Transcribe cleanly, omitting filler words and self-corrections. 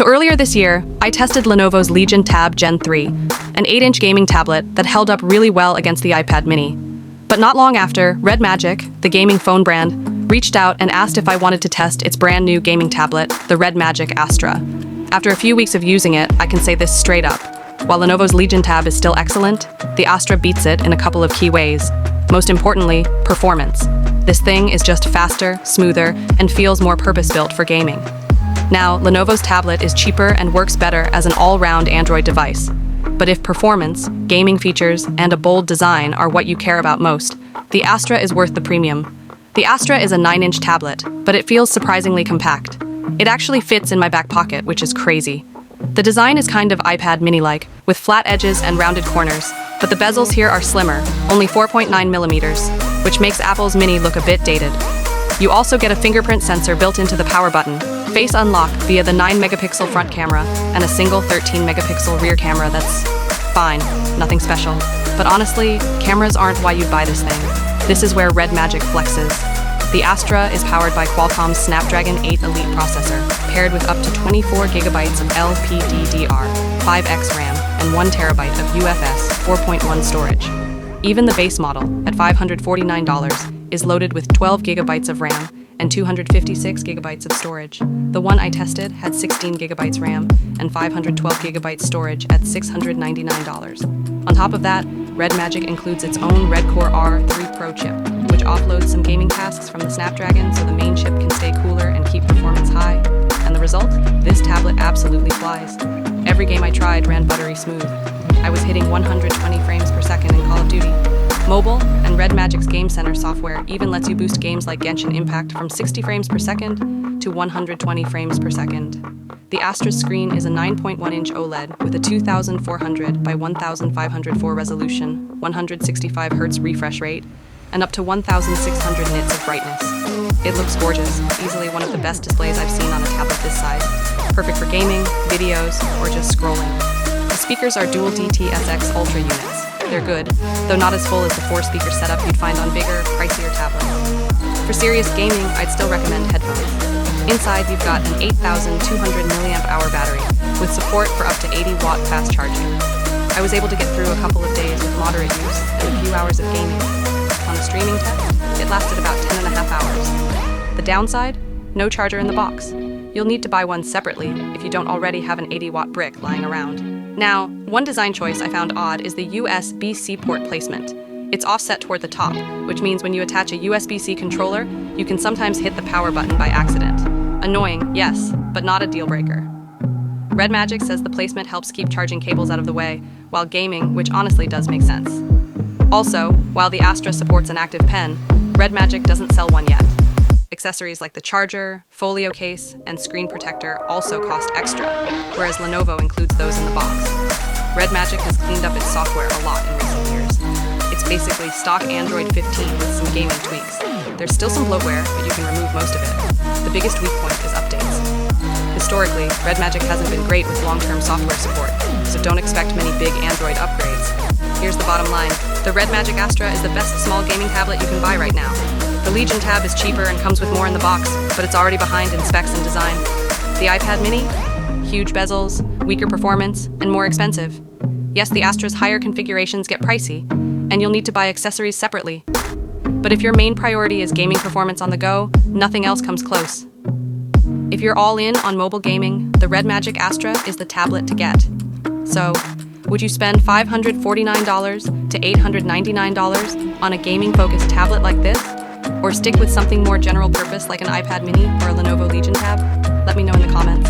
So earlier this year, I tested Lenovo's Legion Tab Gen 3, an 8-inch gaming tablet that held up really well against the iPad mini. But not long after, RedMagic, the gaming phone brand, reached out and asked if I wanted to test its brand new gaming tablet, the RedMagic Astra. After a few weeks of using it, I can say this straight up. While Lenovo's Legion Tab is still excellent, the Astra beats it in a couple of key ways. Most importantly, performance. This thing is just faster, smoother, and feels more purpose-built for gaming. Now, Lenovo's tablet is cheaper and works better as an all-round Android device. But if performance, gaming features, and a bold design are what you care about most, the Astra is worth the premium. The Astra is a 9-inch tablet, but it feels surprisingly compact. It actually fits in my back pocket, which is crazy. The design is kind of iPad mini-like, with flat edges and rounded corners, but the bezels here are slimmer, only 4.9 millimeters, which makes Apple's Mini look a bit dated. You also get a fingerprint sensor built into the power button, face unlock via the 9-megapixel front camera, and a single 13-megapixel rear camera that's fine, nothing special. But honestly, cameras aren't why you'd buy this thing. This is where RedMagic flexes. The Astra is powered by Qualcomm's Snapdragon 8 Elite processor, paired with up to 24 gigabytes of LPDDR, 5x RAM, and 1 terabyte of UFS 4.1 storage. Even the base model, at $549, is loaded with 12 gigabytes of RAM and 256 gigabytes of storage. The one I tested had 16 gigabytes RAM and 512 gigabytes storage at $699. On top of that, RedMagic includes its own Red-Core R3 Pro chip, which offloads some gaming tasks from the Snapdragon so the main chip can stay cooler and keep performance high. And the result? This tablet absolutely flies. Every game I tried ran buttery smooth. I was hitting 120 frames per second in Call of Duty. Mobile and RedMagic's Game Center software even lets you boost games like Genshin Impact from 60 frames per second to 120 frames per second. The Astra's screen is a 9.1-inch OLED with a 2400 by 1504 resolution, 165 Hz refresh rate, and up to 1,600 nits of brightness. It looks gorgeous, easily one of the best displays I've seen on a tablet this size. Perfect for gaming, videos, or just scrolling. The speakers are dual DT-SX Ultra units. They're good, though not as full as the 4-speaker setup you'd find on bigger, pricier tablets. For serious gaming, I'd still recommend headphones. Inside, you've got an 8,200 mAh battery, with support for up to 80-watt fast charging. I was able to get through a couple of days with moderate use and a few hours of gaming. On a streaming test, it lasted about 10.5 hours. The downside? No charger in the box. You'll need to buy one separately if you don't already have an 80-watt brick lying around. Now, one design choice I found odd is the USB-C port placement. It's offset toward the top, which means when you attach a USB-C controller, you can sometimes hit the power button by accident. Annoying, yes, but not a deal breaker. RedMagic says the placement helps keep charging cables out of the way, while gaming, which honestly does make sense. Also, while the Astra supports an active pen, RedMagic doesn't sell one yet. Accessories like the charger, folio case, and screen protector also cost extra, whereas Lenovo includes those in the box. RedMagic has cleaned up its software a lot in recent years. It's basically stock Android 15 with some gaming tweaks. There's still some bloatware, but you can remove most of it. The biggest weak point is updates. Historically, RedMagic hasn't been great with long-term software support, so don't expect many big Android upgrades. Here's the bottom line. The RedMagic Astra is the best small gaming tablet you can buy right now. The Legion Tab is cheaper and comes with more in the box, but it's already behind in specs and design. The iPad mini? Huge bezels, weaker performance, and more expensive. Yes, the Astra's higher configurations get pricey, and you'll need to buy accessories separately. But if your main priority is gaming performance on the go, nothing else comes close. If you're all in on mobile gaming, the RedMagic Astra is the tablet to get. So, would you spend $549 to $899 on a gaming-focused tablet like this? Or stick with something more general purpose like an iPad mini or a Lenovo Legion Tab? Let me know in the comments.